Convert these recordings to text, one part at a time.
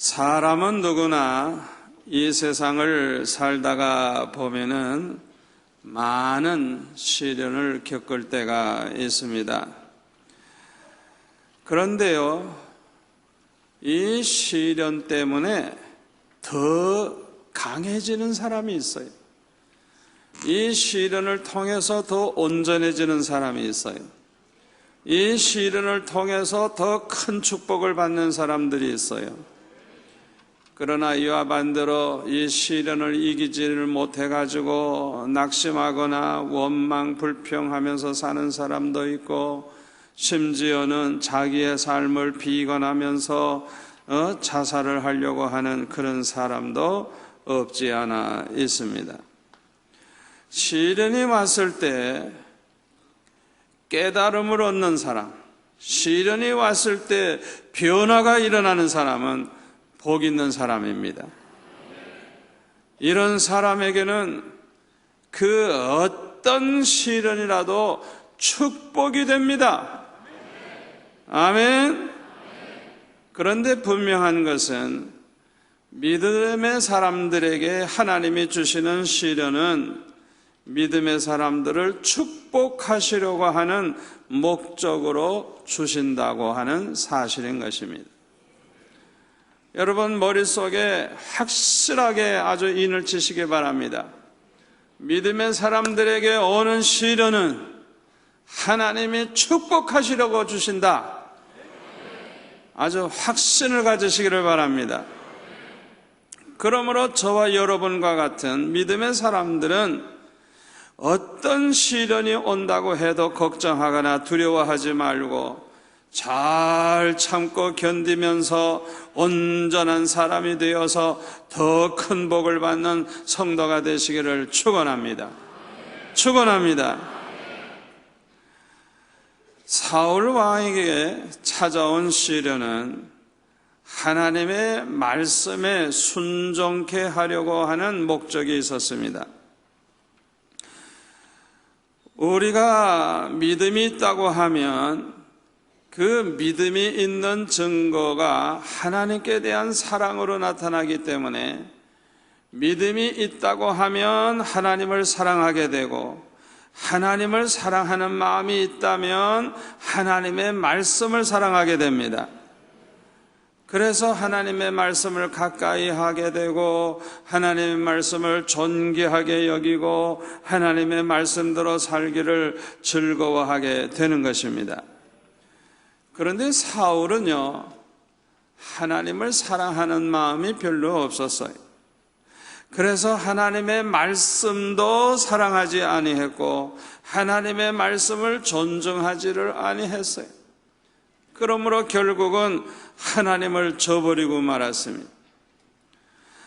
사람은 누구나 이 세상을 살다가 보면은 많은 시련을 겪을 때가 있습니다. 그런데요, 이 시련 때문에 더 강해지는 사람이 있어요. 이 시련을 통해서 더 온전해지는 사람이 있어요. 이 시련을 통해서 더 큰 축복을 받는 사람들이 있어요. 그러나 이와 반대로 이 시련을 이기지를 못해가지고 낙심하거나 원망, 불평하면서 사는 사람도 있고, 심지어는 자기의 삶을 비관하면서 자살을 하려고 하는 그런 사람도 없지 않아 있습니다. 시련이 왔을 때 깨달음을 얻는 사람, 시련이 왔을 때 변화가 일어나는 사람은 복 있는 사람입니다. 이런 사람에게는 그 어떤 시련이라도 축복이 됩니다. 아멘. 그런데 분명한 것은 믿음의 사람들에게 하나님이 주시는 시련은 믿음의 사람들을 축복하시려고 하는 목적으로 주신다고 하는 사실인 것입니다. 여러분 머릿속에 확실하게 아주 인을 치시기 바랍니다. 믿음의 사람들에게 오는 시련은 하나님이 축복하시려고 주신다. 아주 확신을 가지시기를 바랍니다. 그러므로 저와 여러분과 같은 믿음의 사람들은 어떤 시련이 온다고 해도 걱정하거나 두려워하지 말고 잘 참고 견디면서 온전한 사람이 되어서 더 큰 복을 받는 성도가 되시기를 축원합니다. 축원합니다. 사울 왕에게 찾아온 시련은 하나님의 말씀에 순종케 하려고 하는 목적이 있었습니다. 우리가 믿음이 있다고 하면 그 믿음이 있는 증거가 하나님께 대한 사랑으로 나타나기 때문에 믿음이 있다고 하면 하나님을 사랑하게 되고, 하나님을 사랑하는 마음이 있다면 하나님의 말씀을 사랑하게 됩니다. 그래서 하나님의 말씀을 가까이 하게 되고, 하나님의 말씀을 존귀하게 여기고, 하나님의 말씀대로 살기를 즐거워하게 되는 것입니다. 그런데 사울은요, 하나님을 사랑하는 마음이 별로 없었어요. 그래서 하나님의 말씀도 사랑하지 아니했고 하나님의 말씀을 존중하지를 아니했어요. 그러므로 결국은 하나님을 저버리고 말았습니다.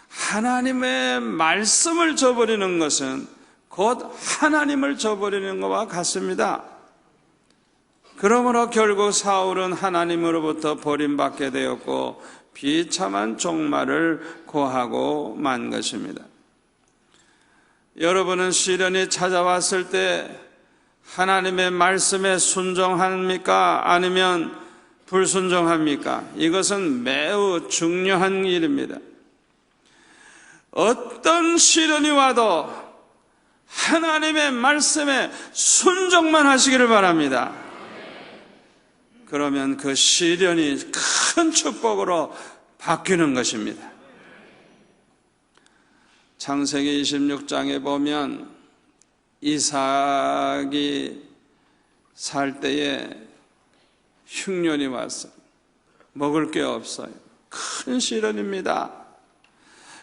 하나님의 말씀을 저버리는 것은 곧 하나님을 저버리는 것과 같습니다. 그러므로 결국 사울은 하나님으로부터 버림받게 되었고 비참한 종말을 고하고 만 것입니다. 여러분은 시련이 찾아왔을 때 하나님의 말씀에 순종합니까? 아니면 불순종합니까? 이것은 매우 중요한 일입니다. 어떤 시련이 와도 하나님의 말씀에 순종만 하시기를 바랍니다. 그러면 그 시련이 큰 축복으로 바뀌는 것입니다. 창세기 26장에 보면 이삭이 살 때에 흉년이 왔어요. 먹을 게 없어요. 큰 시련입니다.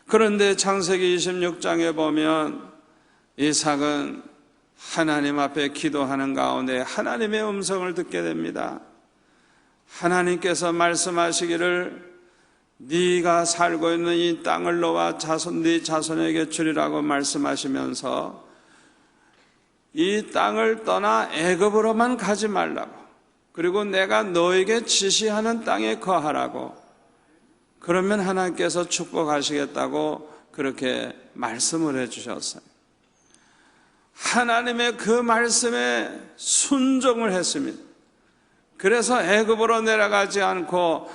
그런데 창세기 26장에 보면 이삭은 하나님 앞에 기도하는 가운데 하나님의 음성을 듣게 됩니다. 하나님께서 말씀하시기를 네가 살고 있는 이 땅을 너와 네 자손에게 주리라고 말씀하시면서 이 땅을 떠나 애굽으로만 가지 말라고, 그리고 내가 너에게 지시하는 땅에 거하라고, 그러면 하나님께서 축복하시겠다고 그렇게 말씀을 해주셨어요. 하나님의 그 말씀에 순종을 했습니다. 그래서 애굽으로 내려가지 않고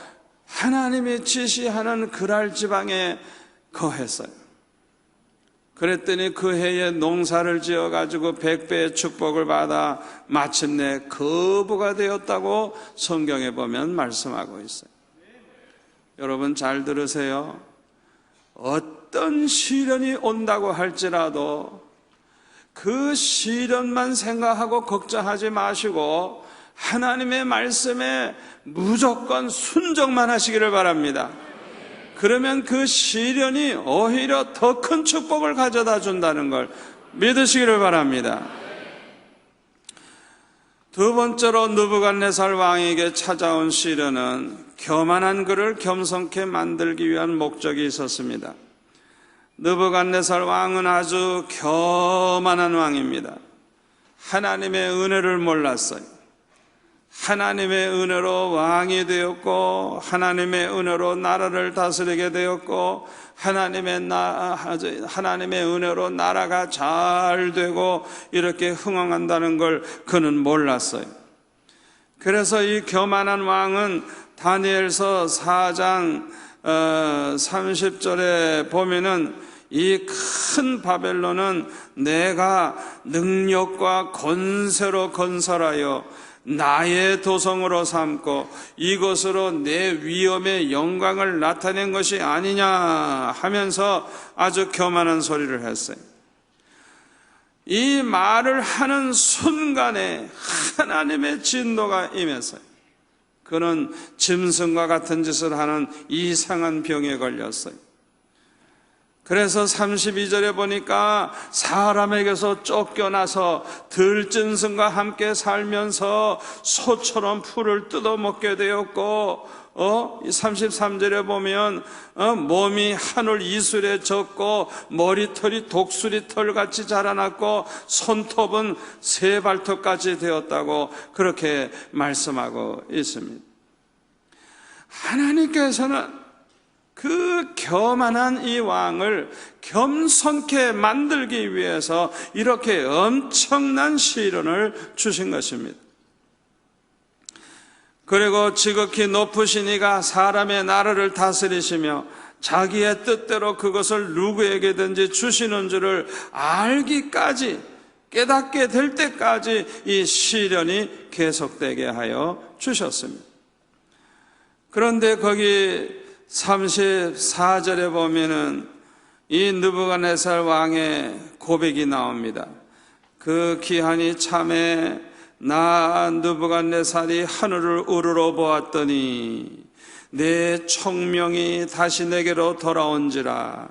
하나님이 지시하는 그랄 지방에 거했어요. 그랬더니 그 해에 농사를 지어가지고 100배의 축복을 받아 마침내 거부가 되었다고 성경에 보면 말씀하고 있어요. 여러분 잘 들으세요. 어떤 시련이 온다고 할지라도 그 시련만 생각하고 걱정하지 마시고 하나님의 말씀에 무조건 순종만 하시기를 바랍니다. 그러면 그 시련이 오히려 더 큰 축복을 가져다 준다는 걸 믿으시기를 바랍니다. 두 번째로 느부갓네살 왕에게 찾아온 시련은 교만한 그를 겸손케 만들기 위한 목적이 있었습니다. 느부갓네살 왕은 아주 교만한 왕입니다. 하나님의 은혜를 몰랐어요. 하나님의 은혜로 왕이 되었고 하나님의 은혜로 나라를 다스리게 되었고 하나님의 은혜로 나라가 잘 되고 이렇게 흥왕한다는 걸 그는 몰랐어요. 그래서 이 교만한 왕은 다니엘서 4장 30절에 보면은 이 큰 바벨론은 내가 능력과 권세로 건설하여 나의 도성으로 삼고 이것으로 내 위엄의 영광을 나타낸 것이 아니냐 하면서 아주 교만한 소리를 했어요. 이 말을 하는 순간에 하나님의 진노가 임했어요. 그는 짐승과 같은 짓을 하는 이상한 병에 걸렸어요. 그래서 32절에 보니까 사람에게서 쫓겨나서 들짐승과 함께 살면서 소처럼 풀을 뜯어먹게 되었고 33절에 보면 몸이 하늘 이슬에 젖고 머리털이 독수리 털같이 자라났고 손톱은 새 발톱까지 되었다고 그렇게 말씀하고 있습니다. 하나님께서는 그 교만한 이 왕을 겸손케 만들기 위해서 이렇게 엄청난 시련을 주신 것입니다. 그리고 지극히 높으신 이가 사람의 나라를 다스리시며 자기의 뜻대로 그것을 누구에게든지 주시는 줄을 알기까지 깨닫게 될 때까지 이 시련이 계속되게 하여 주셨습니다. 그런데 거기 34절에 보면은 이 느부갓네살 왕의 고백이 나옵니다. 그 기한이 참에 나 느부갓네살이 하늘을 우러러 보았더니 내 청명이 다시 내게로 돌아온지라.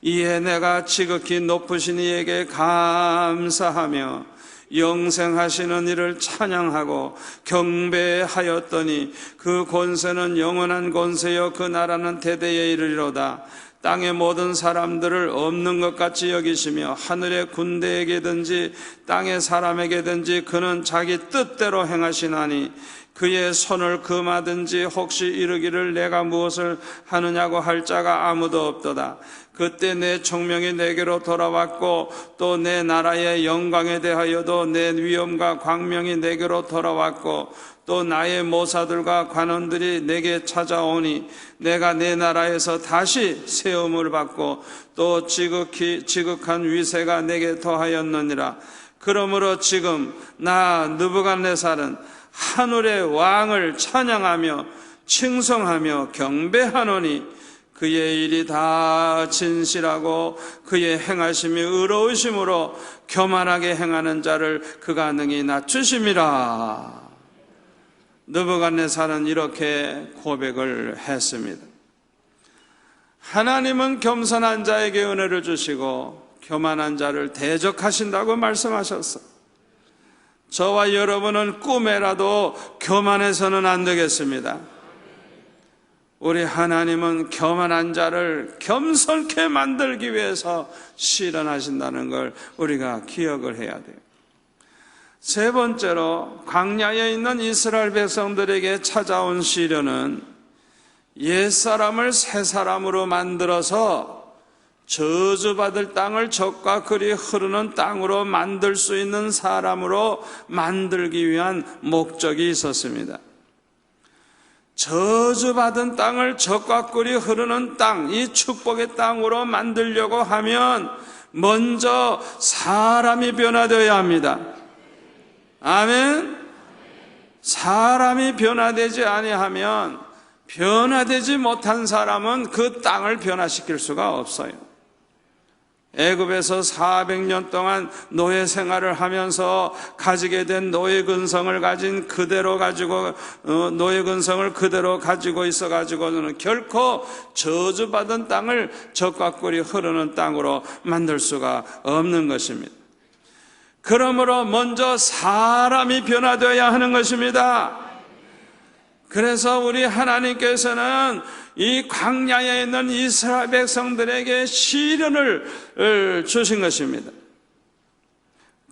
이에 내가 지극히 높으신 이에게 감사하며 영생하시는 이를 찬양하고 경배하였더니 그 권세는 영원한 권세여 그 나라는 대대에 이르리로다. 땅의 모든 사람들을 없는 것 같이 여기시며 하늘의 군대에게든지 땅의 사람에게든지 그는 자기 뜻대로 행하시나니 그의 손을 금하든지 혹시 이르기를 내가 무엇을 하느냐고 할 자가 아무도 없도다. 그때 내 총명이 내게로 돌아왔고 또 내 나라의 영광에 대하여도 내 위엄과 광명이 내게로 돌아왔고 또 나의 모사들과 관원들이 내게 찾아오니 내가 내 나라에서 다시 세움을 받고 또 지극한 위세가 내게 더하였느니라. 그러므로 지금 나 느부갓네살은 하늘의 왕을 찬양하며 칭송하며 경배하노니 그의 일이 다 진실하고 그의 행하심이 의로우심으로 교만하게 행하는 자를 그가 능히 낮추심이라. 느부갓네살은 이렇게 고백을 했습니다. 하나님은 겸손한 자에게 은혜를 주시고 교만한 자를 대적하신다고 말씀하셨어요. 저와 여러분은 꿈에라도 교만해서는 안 되겠습니다. 우리 하나님은 교만한 자를 겸손케 만들기 위해서 시련하신다는 걸 우리가 기억을 해야 돼요. 세 번째로 광야에 있는 이스라엘 백성들에게 찾아온 시련은 옛사람을 새사람으로 만들어서 저주받을 땅을 적과 그리 흐르는 땅으로 만들 수 있는 사람으로 만들기 위한 목적이 있었습니다. 저주받은 땅을 젖과 꿀이 흐르는 땅, 이 축복의 땅으로 만들려고 하면 먼저 사람이 변화되어야 합니다. 아멘. 사람이 변화되지 아니하면 변화되지 못한 사람은 그 땅을 변화시킬 수가 없어요. 애굽에서 400년 동안 노예 생활을 하면서 가지게 된 노예 근성을 가진 그대로 가지고 노예 근성을 그대로 가지고 있어 가지고는 결코 저주받은 땅을 젖과 꿀이 흐르는 땅으로 만들 수가 없는 것입니다. 그러므로 먼저 사람이 변화되어야 하는 것입니다. 그래서 우리 하나님께서는 이 광야에 있는 이스라엘 백성들에게 시련을 주신 것입니다.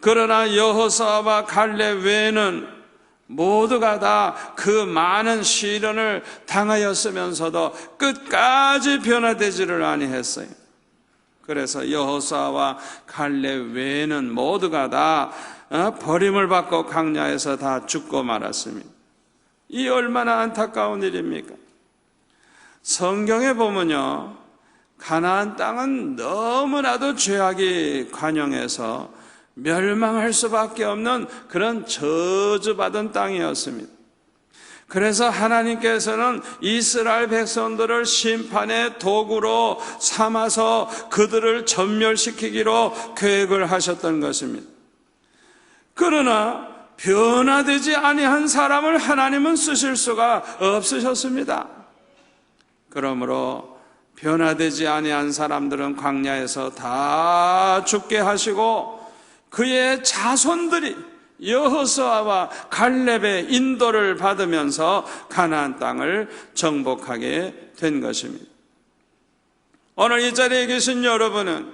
그러나 여호수아와 갈렙 외에는 모두가 다 그 많은 시련을 당하였으면서도 끝까지 변화되지를 아니했어요. 그래서 여호수아와 갈렙 외에는 모두가 다 버림을 받고 광야에서 다 죽고 말았습니다. 이 얼마나 안타까운 일입니까? 성경에 보면요, 가나안 땅은 너무나도 죄악이 관영해서 멸망할 수밖에 없는 그런 저주받은 땅이었습니다. 그래서 하나님께서는 이스라엘 백성들을 심판의 도구로 삼아서 그들을 전멸시키기로 계획을 하셨던 것입니다. 그러나 변화되지 아니한 사람을 하나님은 쓰실 수가 없으셨습니다. 그러므로 변화되지 아니한 사람들은 광야에서 다 죽게 하시고 그의 자손들이 여호수아와 갈렙의 인도를 받으면서 가나안 땅을 정복하게 된 것입니다. 오늘 이 자리에 계신 여러분은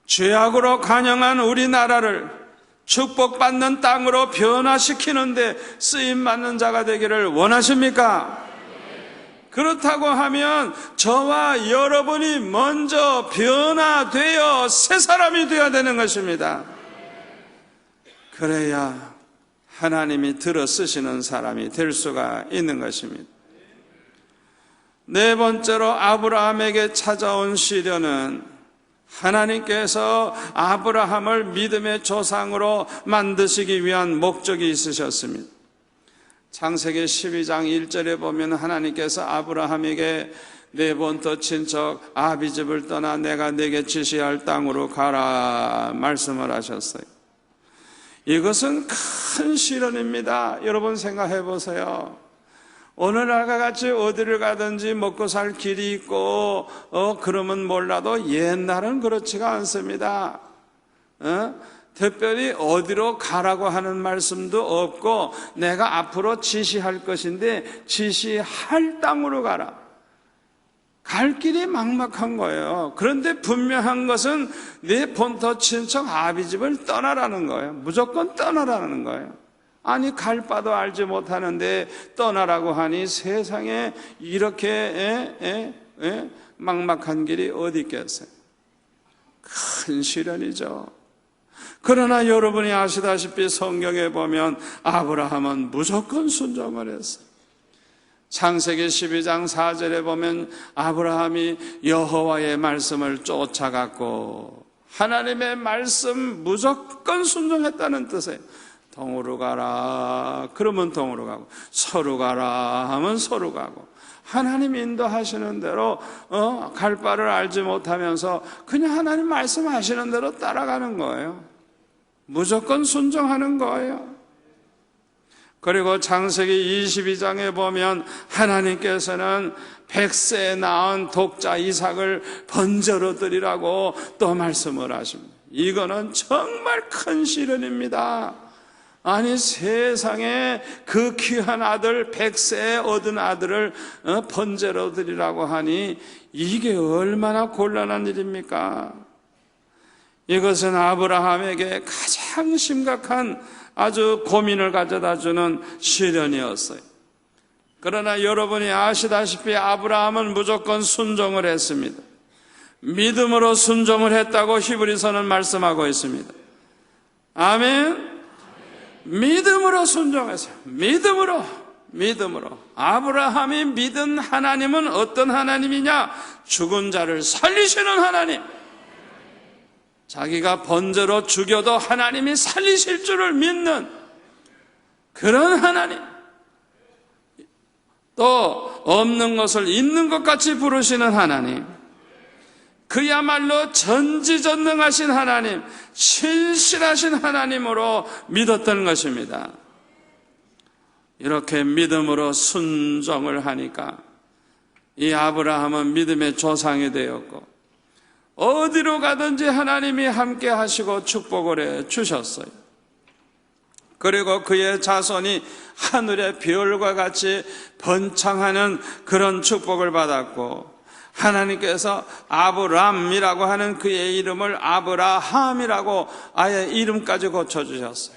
죄악으로 관영한 우리나라를 축복받는 땅으로 변화시키는데 쓰임받는 자가 되기를 원하십니까? 그렇다고 하면 저와 여러분이 먼저 변화되어 새 사람이 되어야 되는 것입니다. 그래야 하나님이 들어 쓰시는 사람이 될 수가 있는 것입니다. 네 번째로 아브라함에게 찾아온 시련은 하나님께서 아브라함을 믿음의 조상으로 만드시기 위한 목적이 있으셨습니다. 창세기 12장 1절에 보면 하나님께서 아브라함에게 네 번째 친척 아비집을 떠나 내가 네게 지시할 땅으로 가라 말씀을 하셨어요. 이것은 큰 시련입니다. 여러분 생각해 보세요. 오늘날과 같이 어디를 가든지 먹고 살 길이 있고 그러면 몰라도 옛날은 그렇지가 않습니다. 특별히 어디로 가라고 하는 말씀도 없고 내가 앞으로 지시할 것인데 지시할 땅으로 가라. 갈 길이 막막한 거예요. 그런데 분명한 것은 네 본토 친척 아비집을 떠나라는 거예요. 무조건 떠나라는 거예요. 아니 갈 바도 알지 못하는데 떠나라고 하니 세상에 이렇게 막막한 길이 어디 있겠어요. 큰 시련이죠. 그러나 여러분이 아시다시피 성경에 보면 아브라함은 무조건 순종을 했어요. 창세기 12장 4절에 보면 아브라함이 여호와의 말씀을 쫓아갔고 하나님의 말씀 무조건 순종했다는 뜻이에요. 동으로 가라 그러면 동으로 가고 서로 가라 하면 서로 가고 하나님 인도하시는 대로 갈 바를 알지 못하면서 그냥 하나님 말씀하시는 대로 따라가는 거예요. 무조건 순종하는 거예요. 그리고 창세기 22장에 보면 하나님께서는 100세에 낳은 독자 이삭을 번제로 드리라고 또 말씀을 하십니다. 이거는 정말 큰 시련입니다. 아니 세상에 그 귀한 아들 100세에 얻은 아들을 번제로 드리라고 하니 이게 얼마나 곤란한 일입니까? 이것은 아브라함에게 가장 심각한 아주 고민을 가져다 주는 시련이었어요. 그러나 여러분이 아시다시피 아브라함은 무조건 순종을 했습니다. 믿음으로 순종을 했다고 히브리서는 말씀하고 있습니다. 아멘. 믿음으로 순종했어요. 믿음으로 믿음으로. 아브라함이 믿은 하나님은 어떤 하나님이냐? 죽은 자를 살리시는 하나님. 자기가 번제로 죽여도 하나님이 살리실 줄을 믿는 그런 하나님. 또 없는 것을 있는 것 같이 부르시는 하나님. 그야말로 전지전능하신 하나님, 신실하신 하나님으로 믿었던 것입니다. 이렇게 믿음으로 순종을 하니까 이 아브라함은 믿음의 조상이 되었고, 어디로 가든지 하나님이 함께 하시고 축복을 해 주셨어요. 그리고 그의 자손이 하늘의 별과 같이 번창하는 그런 축복을 받았고, 하나님께서 아브람이라고 하는 그의 이름을 아브라함이라고 아예 이름까지 고쳐주셨어요.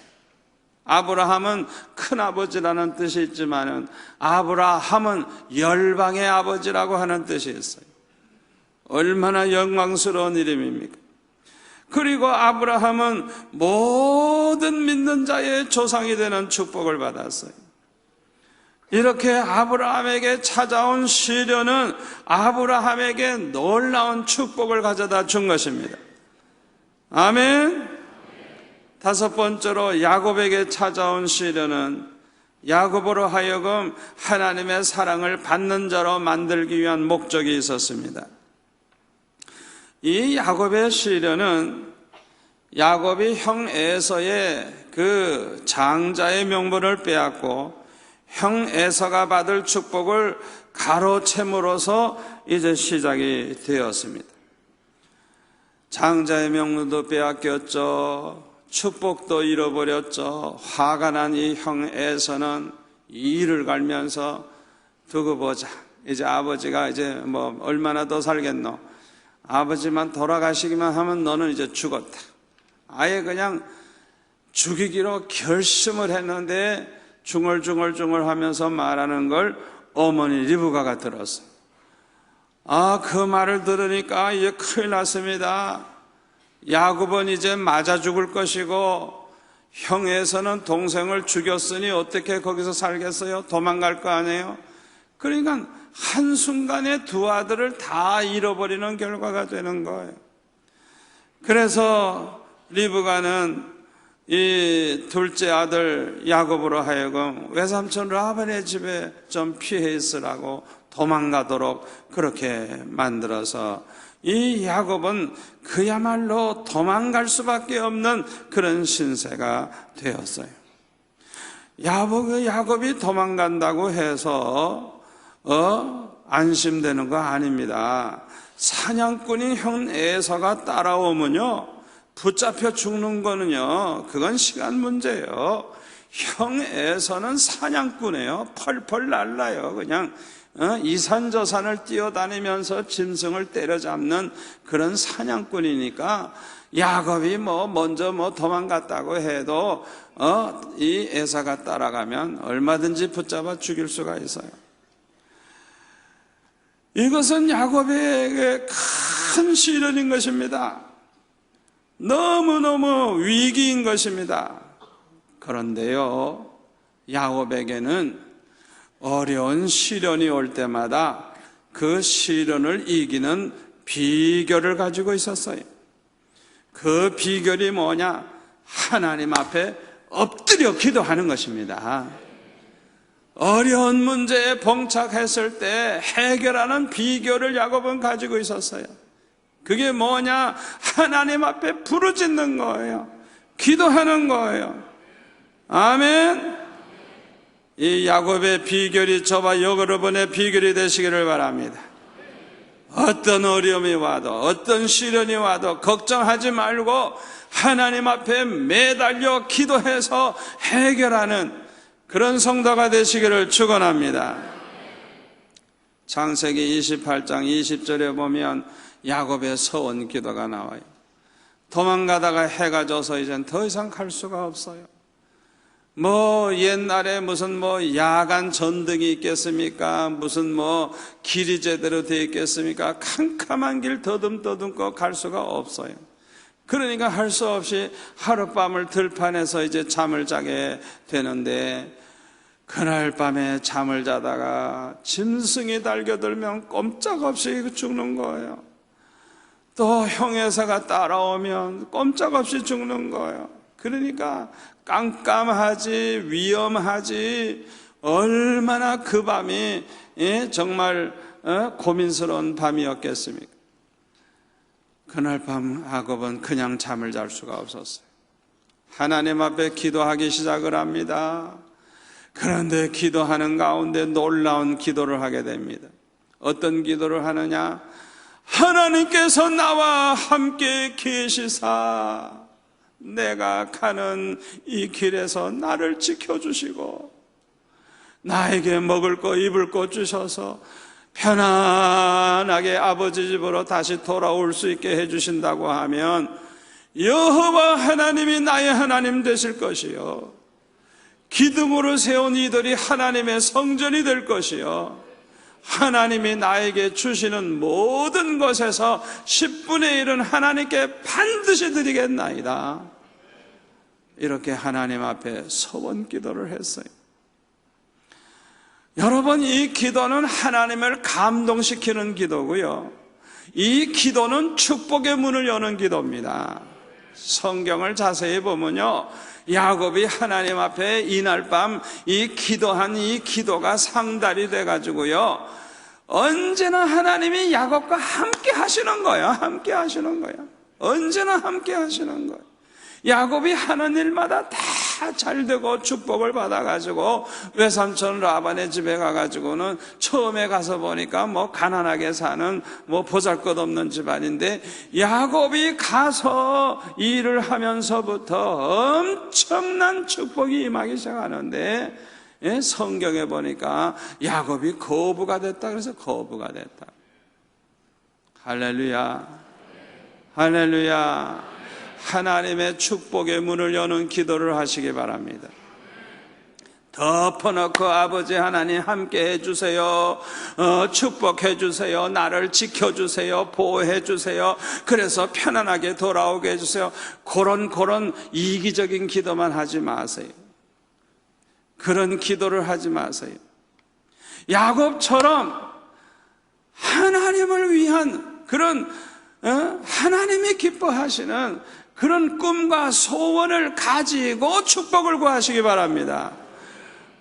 아브라함은 큰아버지라는 뜻이 있지만 아브라함은 열방의 아버지라고 하는 뜻이 있어요. 얼마나 영광스러운 이름입니까? 그리고 아브라함은 모든 믿는 자의 조상이 되는 축복을 받았어요. 이렇게 아브라함에게 찾아온 시련은 아브라함에게 놀라운 축복을 가져다 준 것입니다. 아멘. 다섯 번째로 야곱에게 찾아온 시련은 야곱으로 하여금 하나님의 사랑을 받는 자로 만들기 위한 목적이 있었습니다. 이 야곱의 시련은 야곱이 형 에서의 그 장자의 명분을 빼앗고 형 에서가 받을 축복을 가로채므로서 이제 시작이 되었습니다. 장자의 명분도 빼앗겼죠. 축복도 잃어버렸죠. 화가 난 이 형 에서는 이를 갈면서 두고 보자. 이제 아버지가 이제 뭐 얼마나 더 살겠노? 아버지만 돌아가시기만 하면 너는 이제 죽었다. 아예 그냥 죽이기로 결심을 했는데 중얼중얼 하면서 말하는 걸 어머니 리브가가 들었어요. 그 말을 들으니까 이제 큰일 났습니다. 야곱은 이제 맞아 죽을 것이고 형에서는 동생을 죽였으니 어떻게 거기서 살겠어요? 도망갈 거 아니에요? 그러니까 한순간에 두 아들을 다 잃어버리는 결과가 되는 거예요. 그래서 리브가는 이 둘째 아들 야곱으로 하여금 외삼촌 라반의 집에 좀 피해 있으라고 도망가도록 그렇게 만들어서 이 야곱은 그야말로 도망갈 수밖에 없는 그런 신세가 되었어요. 야곱이 도망간다고 해서 안심되는 거 아닙니다. 사냥꾼인 형 에서가 따라오면요 붙잡혀 죽는 거는요 그건 시간 문제예요. 형 에서는 사냥꾼이에요. 펄펄 날라요. 그냥 이산저산을 뛰어다니면서 짐승을 때려잡는 그런 사냥꾼이니까 야곱이 먼저 도망갔다고 해도 이 에사가 따라가면 얼마든지 붙잡아 죽일 수가 있어요. 이것은 야곱에게 큰 시련인 것입니다. 너무너무 위기인 것입니다. 그런데요, 야곱에게는 어려운 시련이 올 때마다 그 시련을 이기는 비결을 가지고 있었어요. 그 비결이 뭐냐? 하나님 앞에 엎드려 기도하는 것입니다. 어려운 문제에 봉착했을 때 해결하는 비결을 야곱은 가지고 있었어요. 그게 뭐냐? 하나님 앞에 부르짖는 거예요. 기도하는 거예요. 아멘. 이 야곱의 비결이 저와 여러분의 비결이 되시기를 바랍니다. 어떤 어려움이 와도 어떤 시련이 와도 걱정하지 말고 하나님 앞에 매달려 기도해서 해결하는 그런 성도가 되시기를 축원합니다. 창세기 28장 20절에 보면 야곱의 서원 기도가 나와요. 도망가다가 해가 져서 이젠 더 이상 갈 수가 없어요. 옛날에 무슨 야간 전등이 있겠습니까? 무슨 길이 제대로 되어 있겠습니까? 캄캄한 길 더듬더듬고 갈 수가 없어요. 그러니까 할 수 없이 하룻밤을 들판에서 이제 잠을 자게 되는데, 그날 밤에 잠을 자다가 짐승이 달겨들면 꼼짝없이 죽는 거예요. 또 형제사가 따라오면 꼼짝없이 죽는 거예요. 그러니까 깜깜하지, 위험하지, 얼마나 그 밤이 정말 고민스러운 밤이었겠습니까? 그날 밤 야곱은 그냥 잠을 잘 수가 없었어요. 하나님 앞에 기도하기 시작을 합니다. 그런데 기도하는 가운데 놀라운 기도를 하게 됩니다. 어떤 기도를 하느냐? 하나님께서 나와 함께 계시사 내가 가는 이 길에서 나를 지켜주시고 나에게 먹을 거 입을 거 주셔서 편안하게 아버지 집으로 다시 돌아올 수 있게 해주신다고 하면 여호와 하나님이 나의 하나님 되실 것이요, 기둥으로 세운 이들이 하나님의 성전이 될 것이요, 하나님이 나에게 주시는 모든 것에서 10분의 1은 하나님께 반드시 드리겠나이다. 이렇게 하나님 앞에 서원 기도를 했어요. 여러분, 이 기도는 하나님을 감동시키는 기도고요, 이 기도는 축복의 문을 여는 기도입니다. 성경을 자세히 보면요, 야곱이 하나님 앞에 이날 밤 이 기도한 이 기도가 상달이 돼가지고요, 언제나 하나님이 야곱과 함께 하시는 거예요. 함께 하시는 거예요. 언제나 함께 하시는 거예요. 야곱이 하는 일마다 다 잘 되고 축복을 받아가지고 외삼촌 라반의 집에 가가지고는 처음에 가서 보니까 뭐 가난하게 사는 뭐 보잘것없는 집안인데, 야곱이 가서 일을 하면서부터 엄청난 축복이 임하기 시작하는데, 성경에 보니까 야곱이 거부가 됐다 그래서 거부가 됐다. 할렐루야, 할렐루야. 하나님의 축복의 문을 여는 기도를 하시기 바랍니다. 덮어놓고 아버지 하나님 함께 해주세요, 축복해 주세요, 나를 지켜주세요, 보호해 주세요, 그래서 편안하게 돌아오게 해주세요, 그런 이기적인 기도만 하지 마세요. 그런 기도를 하지 마세요. 야곱처럼 하나님을 위한 그런 하나님이 기뻐하시는 그런 꿈과 소원을 가지고 축복을 구하시기 바랍니다.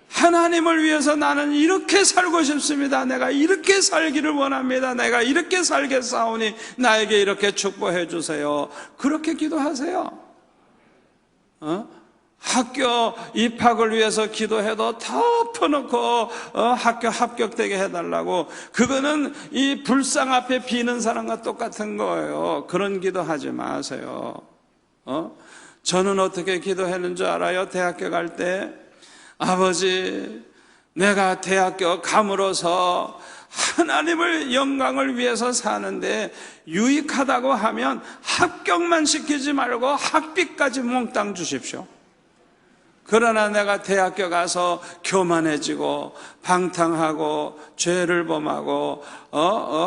하나님을 위해서 나는 이렇게 살고 싶습니다, 내가 이렇게 살기를 원합니다, 내가 이렇게 살겠사오니 나에게 이렇게 축복해 주세요. 그렇게 기도하세요. 학교 입학을 위해서 기도해도 덮어놓고 학교 합격되게 해달라고, 그거는 이 불상 앞에 비는 사람과 똑같은 거예요. 그런 기도하지 마세요. 저는 어떻게 기도했는 줄 알아요? 대학교 갈 때, 아버지 내가 대학교 감으로서 하나님을 영광을 위해서 사는데 유익하다고 하면 합격만 시키지 말고 학비까지 몽땅 주십시오. 그러나 내가 대학교 가서 교만해지고 방탕하고 죄를 범하고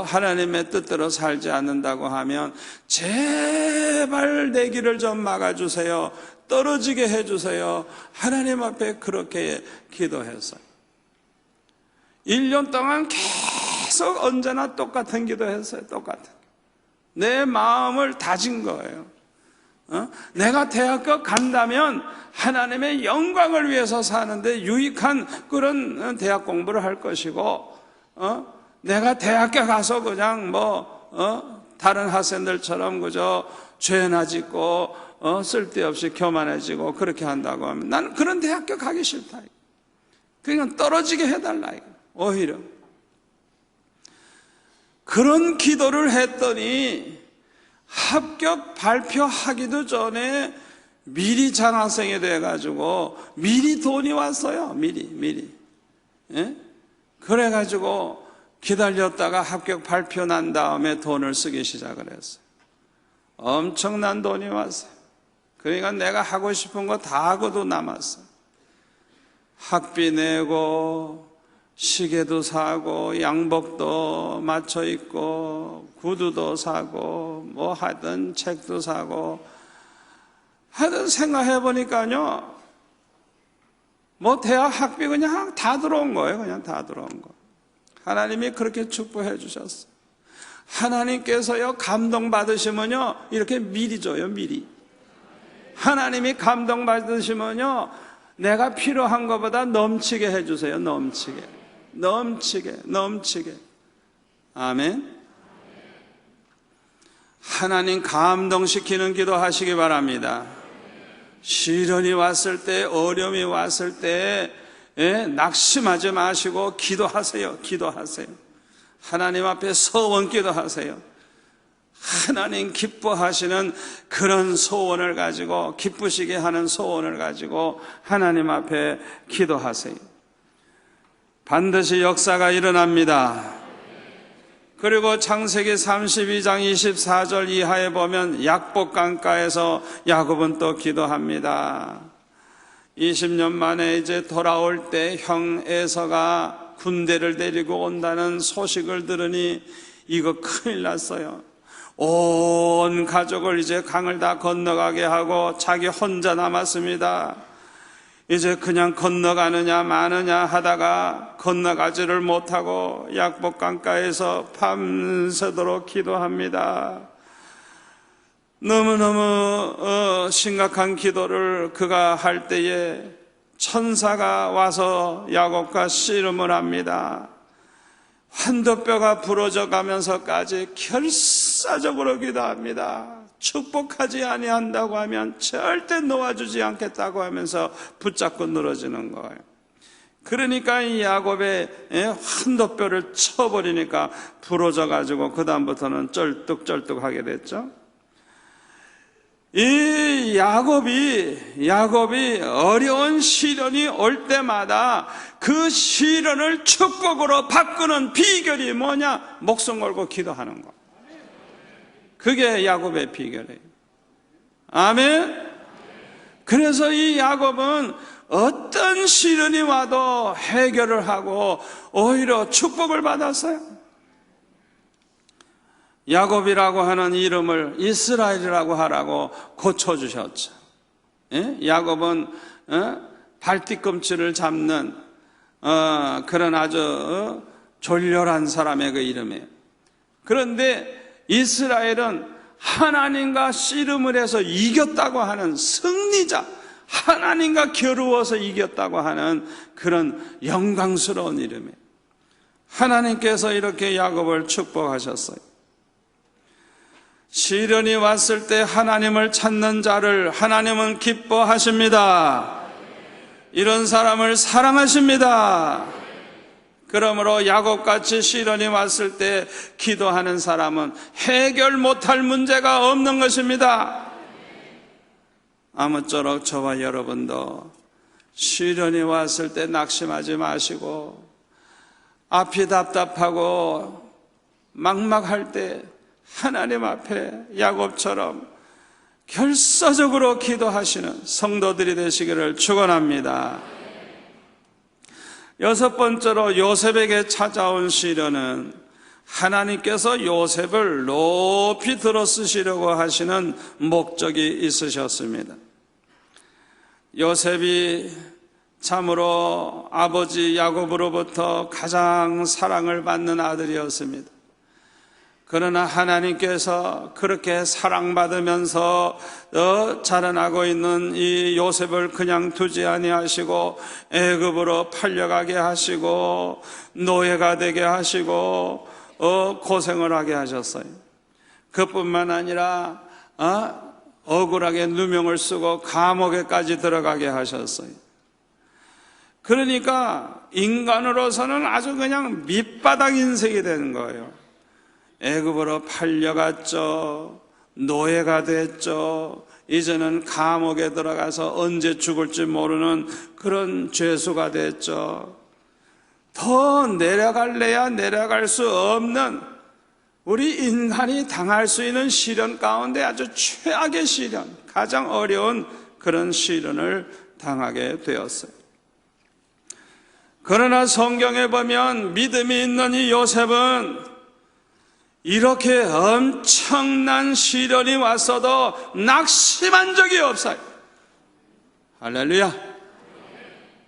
하나님의 뜻대로 살지 않는다고 하면 제발 내 길을 좀 막아주세요, 떨어지게 해주세요. 하나님 앞에 그렇게 기도했어요. 1년 동안 계속 언제나 똑같은 기도했어요. 똑같은. 내 마음을 다진 거예요. 내가 대학교 간다면 하나님의 영광을 위해서 사는데 유익한 그런 대학 공부를 할 것이고, 내가 대학교 가서 그냥 다른 학생들처럼 그저 죄나 짓고 쓸데없이 교만해지고 그렇게 한다고 하면 난 그런 대학교 가기 싫다. 그냥 떨어지게 해달라. 오히려 그런 기도를 했더니 합격 발표하기도 전에 미리 장학생이 돼가지고 미리 돈이 왔어요. 미리. 예? 그래가지고 기다렸다가 합격 발표 난 다음에 돈을 쓰기 시작을 했어요. 엄청난 돈이 왔어요. 그러니까 내가 하고 싶은 거 다 하고도 남았어요. 학비 내고 시계도 사고 양복도 맞춰 입고 구두도 사고 뭐 하든 책도 사고 하여튼 생각해 보니까요, 뭐 대학 학비 그냥 다 들어온 거예요. 그냥 다 들어온 거. 하나님이 그렇게 축복해 주셨어요. 하나님께서요, 감동받으시면요, 이렇게 미리 줘요, 미리. 하나님이 감동받으시면요, 내가 필요한 것보다 넘치게 해주세요, 넘치게. 넘치게, 넘치게. 아멘. 하나님 감동시키는 기도 하시기 바랍니다. 시련이 왔을 때, 어려움이 왔을 때, 낙심하지 마시고 기도하세요, 기도하세요. 하나님 앞에 서원 기도하세요. 하나님 기뻐하시는 그런 소원을 가지고, 기쁘시게 하는 소원을 가지고 하나님 앞에 기도하세요. 반드시 역사가 일어납니다. 그리고 창세기 32장 24절 이하에 보면 약복 강가에서 야곱은 또 기도합니다. 20년 만에 이제 돌아올 때 형 에서가 군대를 데리고 온다는 소식을 들으니 이거 큰일 났어요. 온 가족을 이제 강을 다 건너가게 하고 자기 혼자 남았습니다. 이제 그냥 건너가느냐 마느냐 하다가 건너가지를 못하고 약복 강가에서 밤새도록 기도합니다. 너무너무 심각한 기도를 그가 할 때에 천사가 와서 야곱과 씨름을 합니다. 환도뼈가 부러져 가면서까지 결사적으로 기도합니다. 축복하지 아니한다고 하면 절대 놓아주지 않겠다고 하면서 붙잡고 늘어지는 거예요. 그러니까 이 야곱의 환도뼈를 쳐버리니까 부러져 가지고 그 다음부터는 쩔뚝쩔뚝하게 됐죠. 이 야곱이 어려운 시련이 올 때마다 그 시련을 축복으로 바꾸는 비결이 뭐냐? 목숨 걸고 기도하는 거. 그게 야곱의 비결이에요. 아멘. 그래서 이 야곱은 어떤 시련이 와도 해결을 하고 오히려 축복을 받았어요. 야곱이라고 하는 이름을 이스라엘이라고 하라고 고쳐주셨죠. 야곱은 발뒤꿈치를 잡는 그런 아주 졸렬한 사람의 그 이름이에요. 그런데 이스라엘은 하나님과 씨름을 해서 이겼다고 하는 승리자, 하나님과 겨루어서 이겼다고 하는 그런 영광스러운 이름이에요. 하나님께서 이렇게 야곱을 축복하셨어요. 시련이 왔을 때 하나님을 찾는 자를 하나님은 기뻐하십니다. 이런 사람을 사랑하십니다. 그러므로 야곱같이 시련이 왔을 때 기도하는 사람은 해결 못할 문제가 없는 것입니다. 아무쪼록 저와 여러분도 시련이 왔을 때 낙심하지 마시고, 앞이 답답하고 막막할 때 하나님 앞에 야곱처럼 결사적으로 기도하시는 성도들이 되시기를 축원합니다. 여섯 번째로 요셉에게 찾아온 시련은 하나님께서 요셉을 높이 들어쓰시려고 하시는 목적이 있으셨습니다. 요셉이 참으로 아버지 야곱으로부터 가장 사랑을 받는 아들이었습니다. 그러나 하나님께서 그렇게 사랑받으면서 자라나고 있는 이 요셉을 그냥 두지 아니하시고 애굽으로 팔려가게 하시고 노예가 되게 하시고 고생을 하게 하셨어요. 그뿐만 아니라 억울하게 누명을 쓰고 감옥에까지 들어가게 하셨어요. 그러니까 인간으로서는 아주 그냥 밑바닥 인생이 되는 거예요. 애굽으로 팔려갔죠. 노예가 됐죠. 이제는 감옥에 들어가서 언제 죽을지 모르는 그런 죄수가 됐죠. 더 내려갈래야 내려갈 수 없는, 우리 인간이 당할 수 있는 시련 가운데 아주 최악의 시련, 가장 어려운 그런 시련을 당하게 되었어요. 그러나 성경에 보면 믿음이 있는 이 요셉은 이렇게 엄청난 시련이 왔어도 낙심한 적이 없어요. 할렐루야.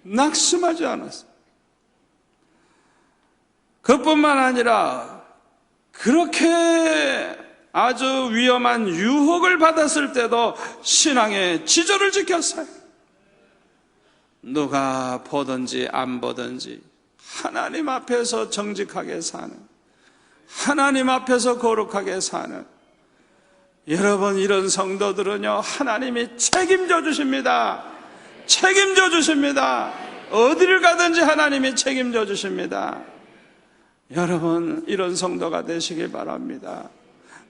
낙심하지 않았어요. 그뿐만 아니라 그렇게 아주 위험한 유혹을 받았을 때도 신앙의 지조를 지켰어요. 누가 보든지 안 보든지 하나님 앞에서 정직하게 사는, 하나님 앞에서 거룩하게 사는, 여러분 이런 성도들은요 하나님이 책임져 주십니다. 책임져 주십니다. 어디를 가든지 하나님이 책임져 주십니다. 여러분 이런 성도가 되시길 바랍니다.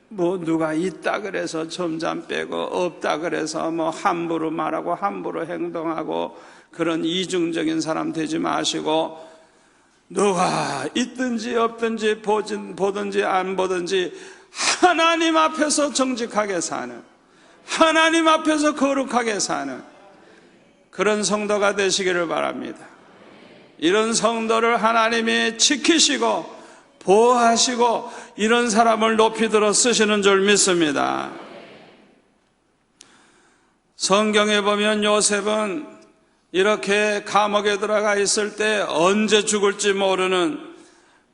뭐 누가 있다 그래서 점잠 빼고 없다 그래서 뭐 함부로 말하고 함부로 행동하고 그런 이중적인 사람 되지 마시고, 누가 있든지 없든지 보든지 안 보든지 하나님 앞에서 정직하게 사는, 하나님 앞에서 거룩하게 사는 그런 성도가 되시기를 바랍니다. 이런 성도를 하나님이 지키시고 보호하시고 이런 사람을 높이 들어 쓰시는 줄 믿습니다. 성경에 보면 요셉은 이렇게 감옥에 들어가 있을 때 언제 죽을지 모르는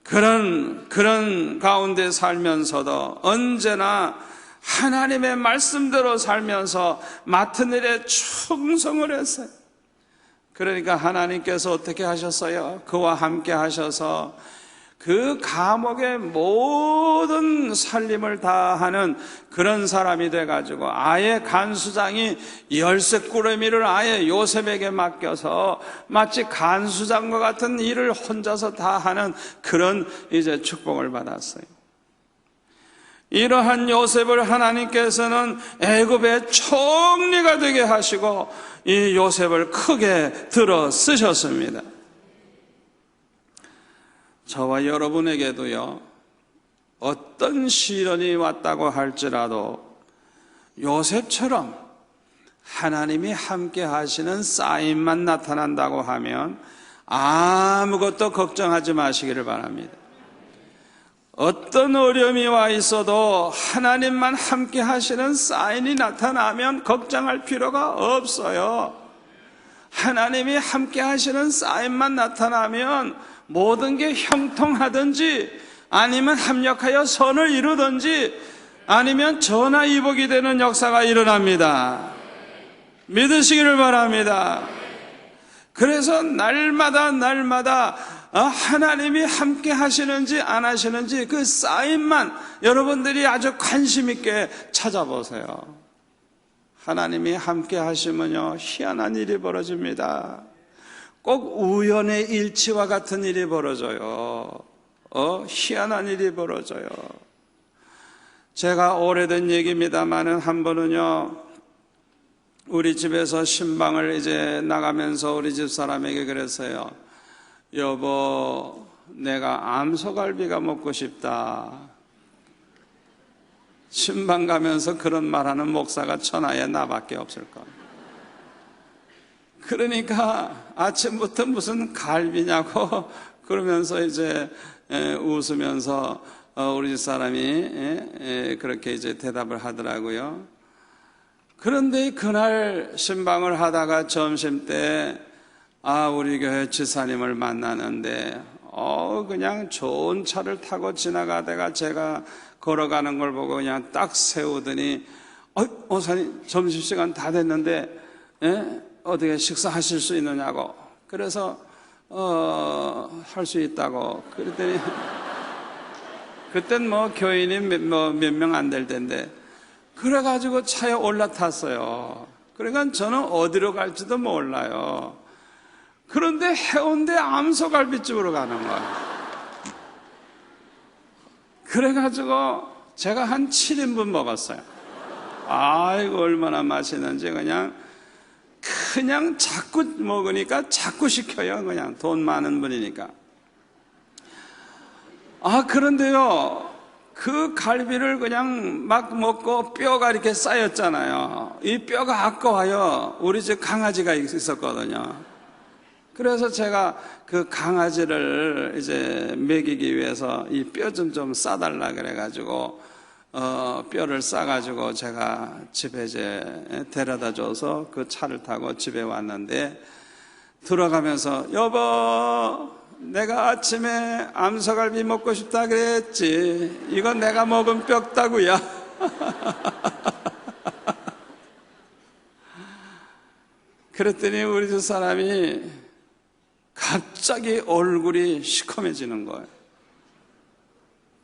그런 가운데 살면서도 언제나 하나님의 말씀대로 살면서 맡은 일에 충성을 했어요. 그러니까 하나님께서 어떻게 하셨어요? 그와 함께 하셔서 그 감옥의 모든 살림을 다 하는 그런 사람이 돼가지고 아예 간수장이 열쇠꾸러미를 아예 요셉에게 맡겨서 마치 간수장과 같은 일을 혼자서 다 하는 그런 이제 축복을 받았어요. 이러한 요셉을 하나님께서는 애굽의 총리가 되게 하시고 이 요셉을 크게 들어 쓰셨습니다. 저와 여러분에게도요, 어떤 시련이 왔다고 할지라도 요셉처럼 하나님이 함께 하시는 사인만 나타난다고 하면 아무것도 걱정하지 마시기를 바랍니다. 어떤 어려움이 와 있어도 하나님만 함께 하시는 사인이 나타나면 걱정할 필요가 없어요. 하나님이 함께 하시는 사인만 나타나면 모든 게 형통하든지 아니면 합력하여 선을 이루든지 아니면 전화위복이 되는 역사가 일어납니다. 믿으시기를 바랍니다. 그래서 날마다 하나님이 함께 하시는지 안 하시는지 그 사인만 여러분들이 아주 관심 있게 찾아보세요. 하나님이 함께 하시면요 희한한 일이 벌어집니다. 꼭 우연의 일치와 같은 일이 벌어져요. 희한한 일이 벌어져요. 제가 오래된 얘기입니다만은 한 번은요, 우리 집에서 신방을 이제 나가면서 우리 집 사람에게 그랬어요. 여보, 내가 암소갈비가 먹고 싶다. 신방 가면서 그런 말하는 목사가 천하에 나밖에 없을 거예요. 그러니까 아침부터 무슨 갈비냐고 그러면서 이제 웃으면서 우리 집사람이 그렇게 이제 대답을 하더라고요. 그런데 그날 신방을 하다가 점심때 우리 교회 지사님을 만나는데 그냥 좋은 차를 타고 지나가다가 제가 걸어가는 걸 보고 그냥 딱 세우더니 목사님 점심시간 다 됐는데 어떻게 식사하실 수 있느냐고. 그래서 할 수 있다고. 그랬더니 그땐 뭐 교인이 몇 명 안 될 텐데 그래가지고 차에 올라탔어요. 그러니까 저는 어디로 갈지도 몰라요. 그런데 해운대 암소갈비집으로 가는 거예요. 그래가지고 제가 한 7인분 먹었어요. 아이고 얼마나 맛있는지 그냥 자꾸 먹으니까 자꾸 시켜요. 그냥 돈 많은 분이니까. 그런데요, 그 갈비를 그냥 막 먹고 뼈가 이렇게 쌓였잖아요. 이 뼈가 아까워요. 우리 집 강아지가 있었거든요. 그래서 제가 그 강아지를 이제 먹이기 위해서 이 뼈 좀 싸달라 그래가지고 뼈를 싸가지고 제가 집에 이제 데려다 줘서 그 차를 타고 집에 왔는데 들어가면서 여보, 내가 아침에 암소갈비 먹고 싶다 그랬지. 이건 내가 먹은 뼈다구야. 그랬더니 우리 집 사람이 갑자기 얼굴이 시커매지는 거예요.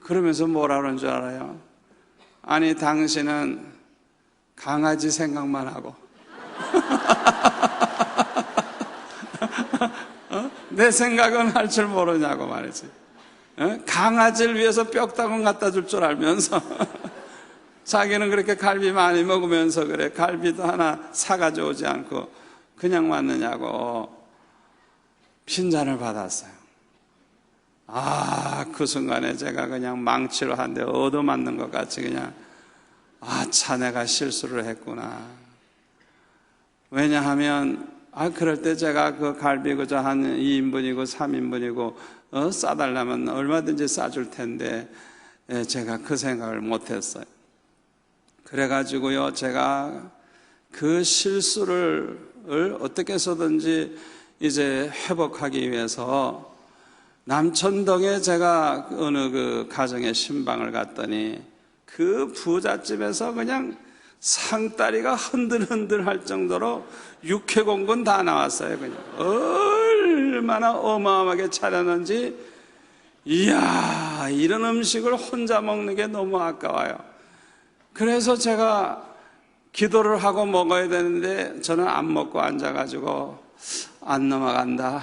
그러면서 뭐라 그러는 줄 알아요? 아니, 당신은 강아지 생각만 하고 내 생각은 할 줄 모르냐고 말이지. 강아지를 위해서 뼈다귀 갖다 줄 줄 알면서 자기는 그렇게 갈비 많이 먹으면서 그래 갈비도 하나 사가져 오지 않고 그냥 왔느냐고 핀잔을 받았어요. 그 순간에 제가 그냥 망치로 한 대 얻어맞는 것 같이 그냥 내가 실수를 했구나. 왜냐하면 그럴 때 제가 그 갈비 그저 한 2인분이고 3인분이고 싸달라면 얼마든지 싸줄 텐데 제가 그 생각을 못했어요. 그래가지고요, 제가 그 실수를 어떻게 해서든지 이제 회복하기 위해서 남천동에 제가 어느 그 가정의 신방을 갔더니 그 부잣집에서 그냥 상다리가 흔들흔들 할 정도로 육회공군 다 나왔어요. 그냥 얼마나 어마어마하게 차렸는지, 이야, 이런 음식을 혼자 먹는 게 너무 아까워요. 그래서 제가 기도를 하고 먹어야 되는데 저는 안 먹고 앉아가지고 안 넘어간다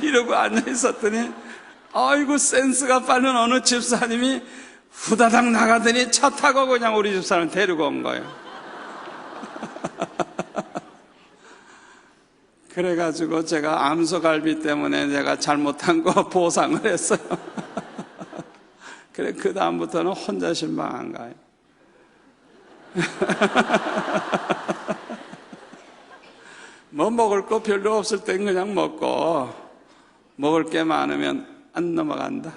이러고 앉아 있었더니 아이고 센스가 빠른 어느 집사님이 후다닥 나가더니 차 타고 그냥 우리 집사람 데리고 온 거예요. 그래가지고 제가 암소갈비 때문에 내가 잘못한 거 보상을 했어요. 그래, 그 다음부터는 혼자 신방 안 가요. 뭐 먹을 거 별로 없을 땐 그냥 먹고, 먹을 게 많으면 안 넘어간다.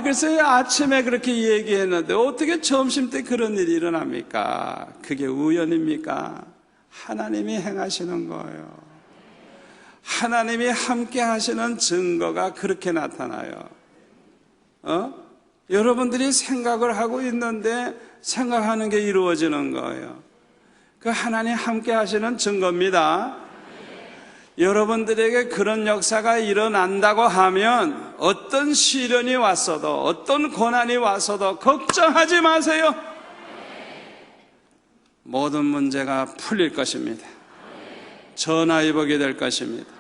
글쎄 아침에 그렇게 얘기했는데 어떻게 점심 때 그런 일이 일어납니까? 그게 우연입니까? 하나님이 행하시는 거예요. 하나님이 함께 하시는 증거가 그렇게 나타나요. 여러분들이 생각을 하고 있는데 생각하는 게 이루어지는 거예요. 그 하나님 함께 하시는 증거입니다. 여러분들에게 그런 역사가 일어난다고 하면 어떤 시련이 왔어도 어떤 고난이 왔어도 걱정하지 마세요. 모든 문제가 풀릴 것입니다. 전화위복이 될 것입니다.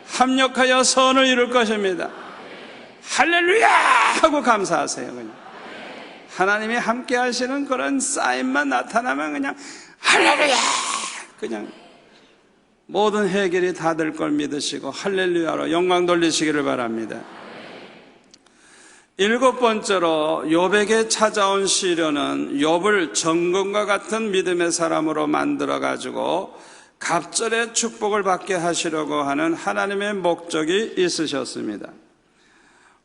합력하여 선을 이룰 것입니다. 할렐루야 하고 감사하세요. 그냥 하나님이 함께 하시는 그런 사인만 나타나면 그냥 할렐루야, 그냥 모든 해결이 다 될 걸 믿으시고 할렐루야로 영광 돌리시기를 바랍니다. 7번째로 욥에게 찾아온 시련은 욥을 정금과 같은 믿음의 사람으로 만들어 가지고 갑절의 축복을 받게 하시려고 하는 하나님의 목적이 있으셨습니다.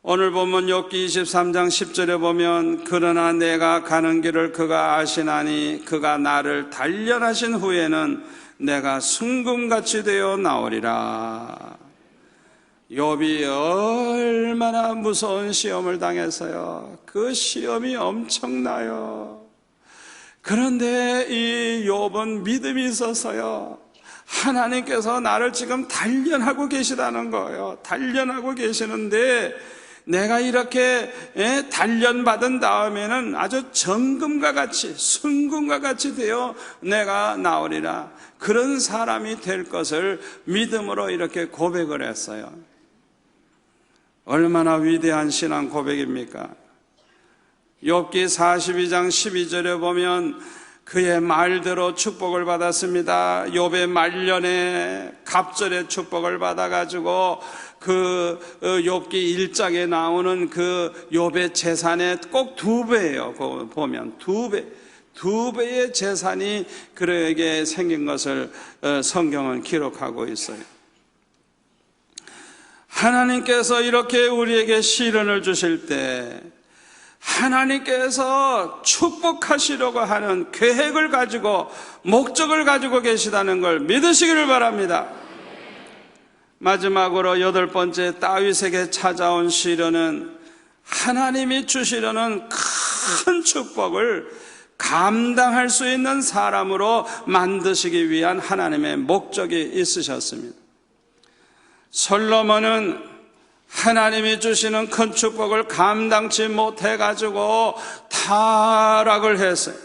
오늘 보면 욥기 23장 10절에 보면 그러나 내가 가는 길을 그가 아시나니 그가 나를 단련하신 후에는 내가 순금같이 되어 나오리라. 욥이 얼마나 무서운 시험을 당했어요. 그 시험이 엄청나요. 그런데 이 욥은 믿음이 있어서요, 하나님께서 나를 지금 단련하고 계시다는 거예요. 단련하고 계시는데 내가 이렇게 단련받은 다음에는 아주 정금과 같이 순금과 같이 되어 내가 나오리라. 그런 사람이 될 것을 믿음으로 이렇게 고백을 했어요. 얼마나 위대한 신앙 고백입니까? 욥기 42장 12절에 보면 그의 말대로 축복을 받았습니다. 욥의 말년에 갑절의 축복을 받아가지고 그 욥기 1장에 나오는 그 욥의 재산의 꼭 2배예요. 보면 2배의 재산이 그에게 생긴 것을 성경은 기록하고 있어요. 하나님께서 이렇게 우리에게 시련을 주실 때 하나님께서 축복하시려고 하는 계획을 가지고 목적을 가지고 계시다는 걸 믿으시기를 바랍니다. 마지막으로 8번째, 다윗에게 찾아온 시련은 하나님이 주시려는 큰 축복을 감당할 수 있는 사람으로 만드시기 위한 하나님의 목적이 있으셨습니다. 솔로몬은 하나님이 주시는 큰 축복을 감당치 못해가지고 타락을 했어요.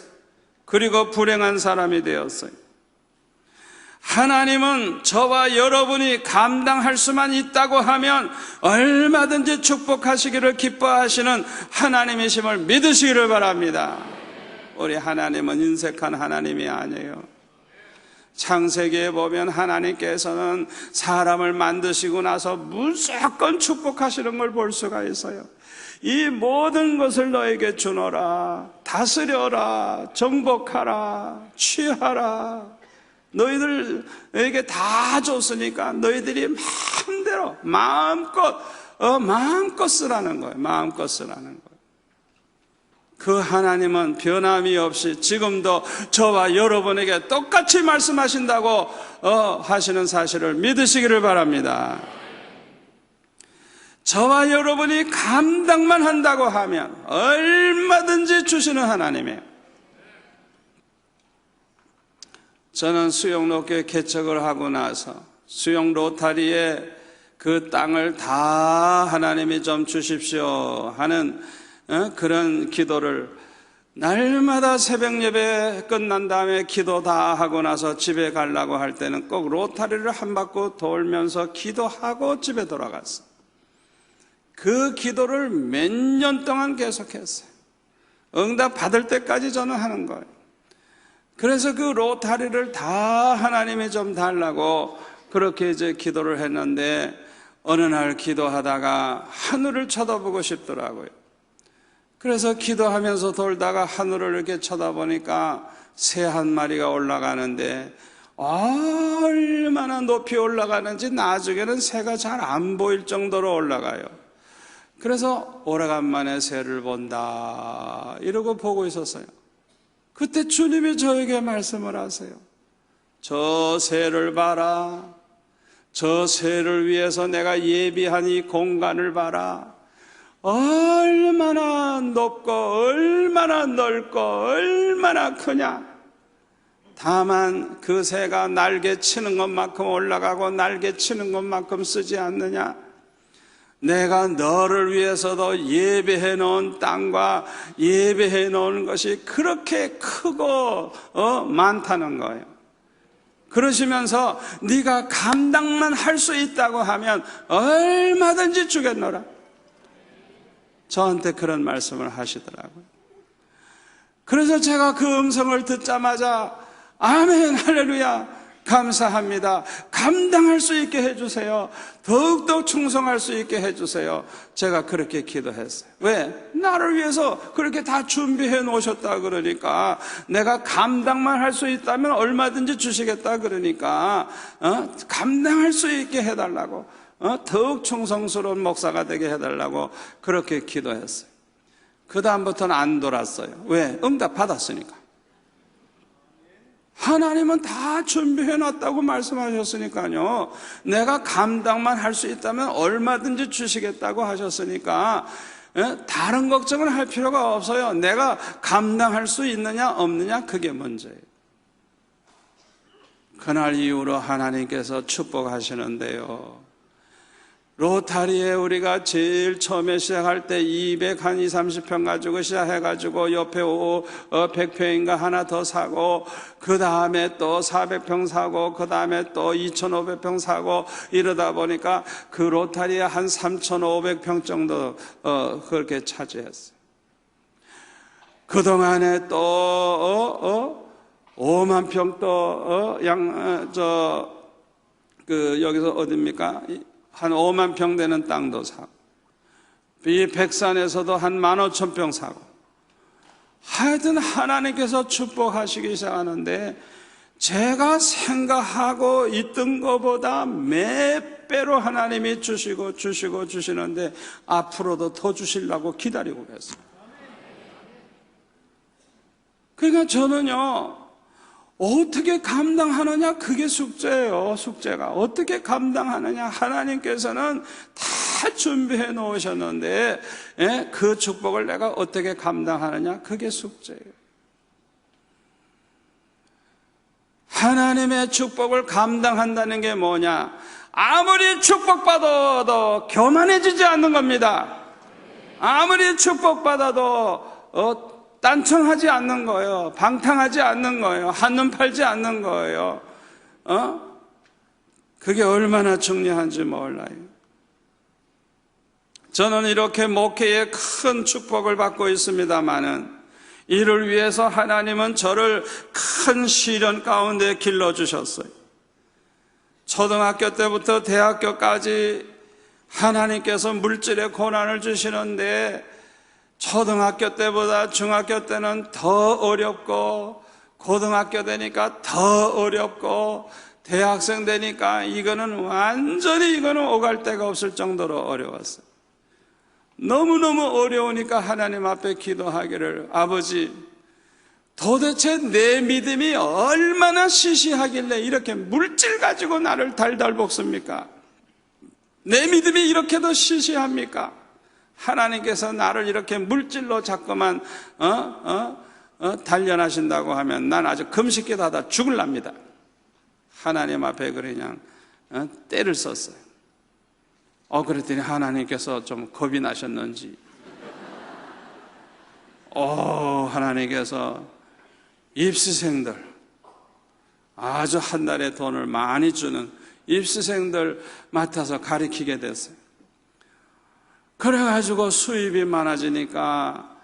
그리고 불행한 사람이 되었어요. 하나님은 저와 여러분이 감당할 수만 있다고 하면 얼마든지 축복하시기를 기뻐하시는 하나님이심을 믿으시기를 바랍니다. 우리 하나님은 인색한 하나님이 아니에요. 창세기에 보면 하나님께서는 사람을 만드시고 나서 무조건 축복하시는 걸 볼 수가 있어요. 이 모든 것을 너에게 주노라, 다스려라, 정복하라, 취하라. 너희들에게 다 줬으니까 너희들이 마음대로 마음껏 쓰라는 거예요. 마음껏 쓰라는 거예요. 그 하나님은 변함이 없이 지금도 저와 여러분에게 똑같이 말씀하신다고 하시는 사실을 믿으시기를 바랍니다. 저와 여러분이 감당만 한다고 하면 얼마든지 주시는 하나님이에요. 저는 수영로교회 개척을 하고 나서 수영 로타리에 그 땅을 다 하나님이 좀 주십시오 하는 그런 기도를 날마다 새벽 예배 끝난 다음에 기도 다 하고 나서 집에 가려고 할 때는 꼭 로타리를 한 바퀴 돌면서 기도하고 집에 돌아갔어요. 그 기도를 몇 년 동안 계속했어요. 응답 받을 때까지 저는 하는 거예요. 그래서 그 로타리를 다 하나님이 좀 달라고 그렇게 이제 기도를 했는데 어느 날 기도하다가 하늘을 쳐다보고 싶더라고요. 그래서 기도하면서 돌다가 하늘을 이렇게 쳐다보니까 새 한 마리가 올라가는데 얼마나 높이 올라가는지 나중에는 새가 잘 안 보일 정도로 올라가요. 그래서 오래간만에 새를 본다 이러고 보고 있었어요. 그때 주님이 저에게 말씀을 하세요. 저 새를 봐라. 저 새를 위해서 내가 예비한 이 공간을 봐라. 얼마나 높고 얼마나 넓고 얼마나 크냐. 다만 그 새가 날개 치는 것만큼 올라가고 날개 치는 것만큼 쓰지 않느냐. 내가 너를 위해서도 예배해 놓은 땅과 예배해 놓은 것이 그렇게 크고 많다는 거예요. 그러시면서 네가 감당만 할 수 있다고 하면 얼마든지 주겠노라. 저한테 그런 말씀을 하시더라고요. 그래서 제가 그 음성을 듣자마자 아멘 할렐루야 감사합니다. 감당할 수 있게 해주세요. 더욱더 충성할 수 있게 해주세요. 제가 그렇게 기도했어요. 왜? 나를 위해서 그렇게 다 준비해 놓으셨다 그러니까 내가 감당만 할 수 있다면 얼마든지 주시겠다 그러니까 감당할 수 있게 해달라고 더욱 충성스러운 목사가 되게 해달라고 그렇게 기도했어요. 그 다음부터는 안 돌았어요. 왜? 응답 받았으니까. 하나님은 다 준비해놨다고 말씀하셨으니까요. 내가 감당만 할 수 있다면 얼마든지 주시겠다고 하셨으니까 다른 걱정을 할 필요가 없어요. 내가 감당할 수 있느냐 없느냐 그게 문제예요. 그날 이후로 하나님께서 축복하시는데요. 로타리에 우리가 제일 처음에 시작할 때 230평 가지고 시작해가지고 옆에 100평인가 하나 더 사고 그 다음에 또 400평 사고 그 다음에 또 2500평 사고 이러다 보니까 그 로타리에 한 3500평 정도 그렇게 차지했어요. 그동안에 또 5만 평 또 여기서 어딥니까? 한 5만 평 되는 땅도 사고 이 백산에서도 한 15,000평 사고 하여튼 하나님께서 축복하시기 시작하는데 제가 생각하고 있던 것보다 몇 배로 하나님이 주시는데 앞으로도 더 주시려고 기다리고 계세요. 그러니까 저는요, 어떻게 감당하느냐, 그게 숙제예요. 숙제가 어떻게 감당하느냐. 하나님께서는 다 준비해 놓으셨는데 그 축복을 내가 어떻게 감당하느냐, 그게 숙제예요. 하나님의 축복을 감당한다는 게 뭐냐? 아무리 축복받아도 교만해지지 않는 겁니다. 아무리 축복받아도 딴청하지 않는 거예요. 방탕하지 않는 거예요. 한눈 팔지 않는 거예요. 그게 얼마나 중요한지 몰라요. 저는 이렇게 목회에 큰 축복을 받고 있습니다마는 이를 위해서 하나님은 저를 큰 시련 가운데 길러주셨어요. 초등학교 때부터 대학교까지 하나님께서 물질의 고난을 주시는데 초등학교 때보다 중학교 때는 더 어렵고 고등학교 되니까 더 어렵고 대학생 되니까 이거는 오갈 데가 없을 정도로 어려웠어요. 너무너무 어려우니까 하나님 앞에 기도하기를, 아버지, 도대체 내 믿음이 얼마나 시시하길래 이렇게 물질 가지고 나를 달달 볶습니까? 내 믿음이 이렇게도 시시합니까? 하나님께서 나를 이렇게 물질로 자꾸만 단련하신다고 하면 난 아주 금식기도 죽을랍니다. 하나님 앞에 그냥 때를 썼어요. 그랬더니 하나님께서 좀 겁이 나셨는지 하나님께서 입시생들, 아주 한 달에 돈을 많이 주는 입시생들 맡아서 가르치게 됐어요. 그래가지고 수입이 많아지니까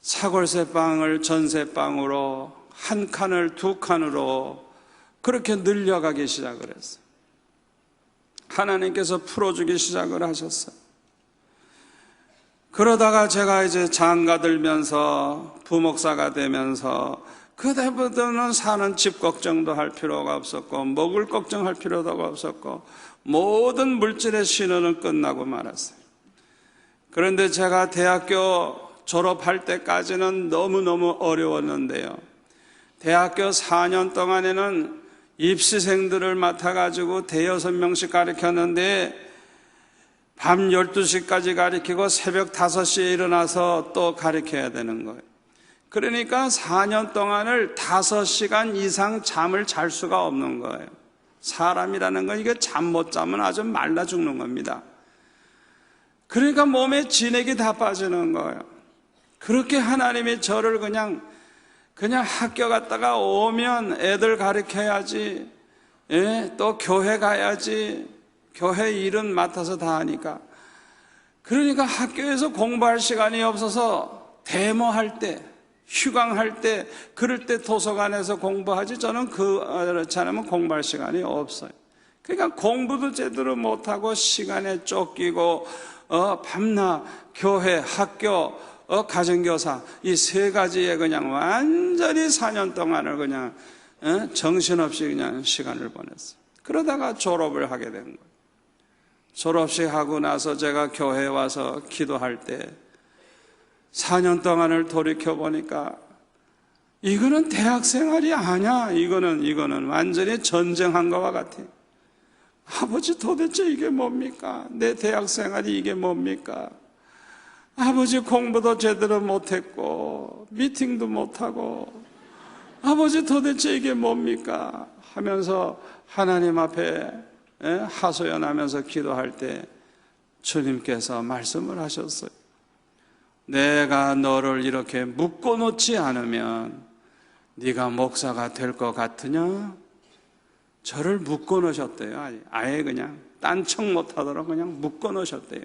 사골세방을 전세방으로 한 칸을 두 칸으로 그렇게 늘려가기 시작을 했어요. 하나님께서 풀어주기 시작을 하셨어요. 그러다가 제가 이제 장가 들면서 부목사가 되면서 그때부터는 사는 집 걱정도 할 필요가 없었고 먹을 걱정할 필요도 없었고 모든 물질의 신호는 끝나고 말았어요. 그런데 제가 대학교 졸업할 때까지는 너무너무 어려웠는데요. 대학교 4년 동안에는 입시생들을 맡아가지고 대여섯 명씩 가르쳤는데 밤 12시까지 가르치고 새벽 5시에 일어나서 또 가르쳐야 되는 거예요. 그러니까 4년 동안을 5시간 이상 잠을 잘 수가 없는 거예요. 사람이라는 건 이게 잠 못 자면 아주 말라 죽는 겁니다. 그러니까 몸에 진액이 다 빠지는 거예요. 그렇게 하나님이 저를 그냥 학교 갔다가 오면 애들 가르쳐야지, 또 교회 가야지, 교회 일은 맡아서 다 하니까. 그러니까 학교에서 공부할 시간이 없어서 데모할 때, 휴강할 때, 그럴 때 도서관에서 공부하지, 저는 그렇지 않으면 공부할 시간이 없어요. 그러니까 공부도 제대로 못하고 시간에 쫓기고 밤낮 교회, 학교, 가정교사 이 세 가지에 그냥 완전히 4년 동안을 그냥 정신없이 그냥 시간을 보냈어요. 그러다가 졸업을 하게 된 거예요. 졸업식 하고 나서 제가 교회에 와서 기도할 때 4년 동안을 돌이켜보니까 이거는 대학생활이 아니야. 이거는 완전히 전쟁한 것과 같아. 아버지, 도대체 이게 뭡니까? 내 대학생활이 이게 뭡니까? 아버지, 공부도 제대로 못했고 미팅도 못하고 아버지, 도대체 이게 뭡니까? 하면서 하나님 앞에 하소연하면서 기도할 때 주님께서 말씀을 하셨어요. 내가 너를 이렇게 묶어놓지 않으면 네가 목사가 될 것 같으냐? 저를 묶어놓으셨대요. 아예 그냥 딴청 못하도록 그냥 묶어놓으셨대요.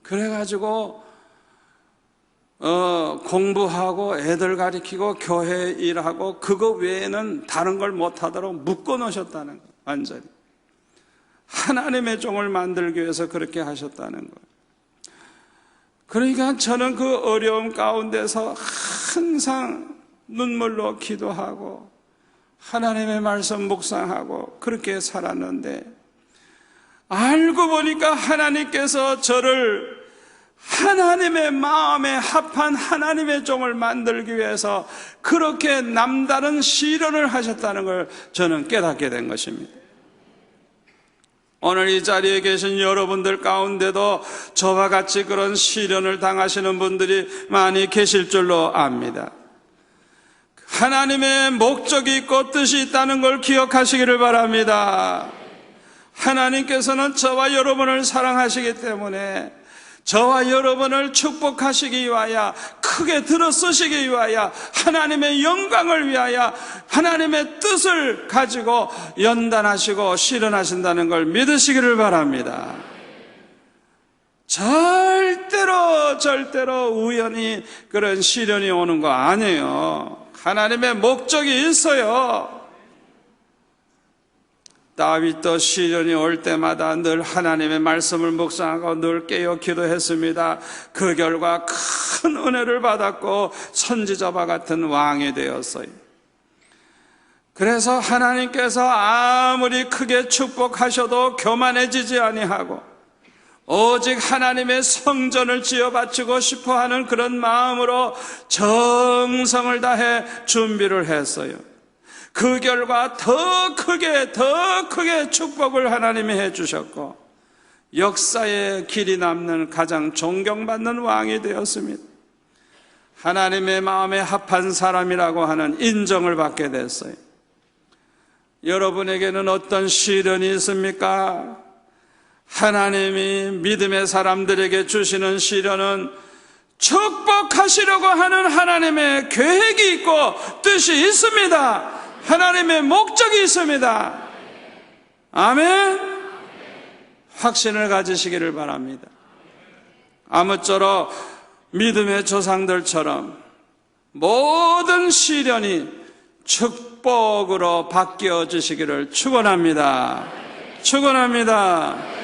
그래가지고 공부하고 애들 가르치고 교회 일하고 그거 외에는 다른 걸 못하도록 묶어놓으셨다는 거예요. 완전히 하나님의 종을 만들기 위해서 그렇게 하셨다는 거예요. 그러니까 저는 그 어려움 가운데서 항상 눈물로 기도하고 하나님의 말씀 묵상하고 그렇게 살았는데, 알고 보니까 하나님께서 저를 하나님의 마음에 합한 하나님의 종을 만들기 위해서 그렇게 남다른 시련을 하셨다는 걸 저는 깨닫게 된 것입니다. 오늘 이 자리에 계신 여러분들 가운데도 저와 같이 그런 시련을 당하시는 분들이 많이 계실 줄로 압니다. 하나님의 목적이 있고 뜻이 있다는 걸 기억하시기를 바랍니다. 하나님께서는 저와 여러분을 사랑하시기 때문에 저와 여러분을 축복하시기 위하여, 크게 들어쓰시기 위하여, 하나님의 영광을 위하여 하나님의 뜻을 가지고 연단하시고 실현하신다는 걸 믿으시기를 바랍니다. 절대로 우연히 그런 시련이 오는 거 아니에요. 하나님의 목적이 있어요. 다윗도 시련이 올 때마다 늘 하나님의 말씀을 묵상하고 늘 깨어 기도했습니다. 그 결과 큰 은혜를 받았고 선지자와 같은 왕이 되었어요. 그래서 하나님께서 아무리 크게 축복하셔도 교만해지지 아니하고 오직 하나님의 성전을 지어 바치고 싶어하는 그런 마음으로 정성을 다해 준비를 했어요. 그 결과 더 크게 축복을 하나님이 해주셨고 역사의 길이 남는 가장 존경받는 왕이 되었습니다. 하나님의 마음에 합한 사람이라고 하는 인정을 받게 됐어요. 여러분에게는 어떤 시련이 있습니까? 하나님이 믿음의 사람들에게 주시는 시련은 축복하시려고 하는 하나님의 계획이 있고 뜻이 있습니다. 하나님의 목적이 있습니다. 아멘. 확신을 가지시기를 바랍니다. 아무쪼록 믿음의 조상들처럼 모든 시련이 축복으로 바뀌어 주시기를 축원합니다. 축원합니다.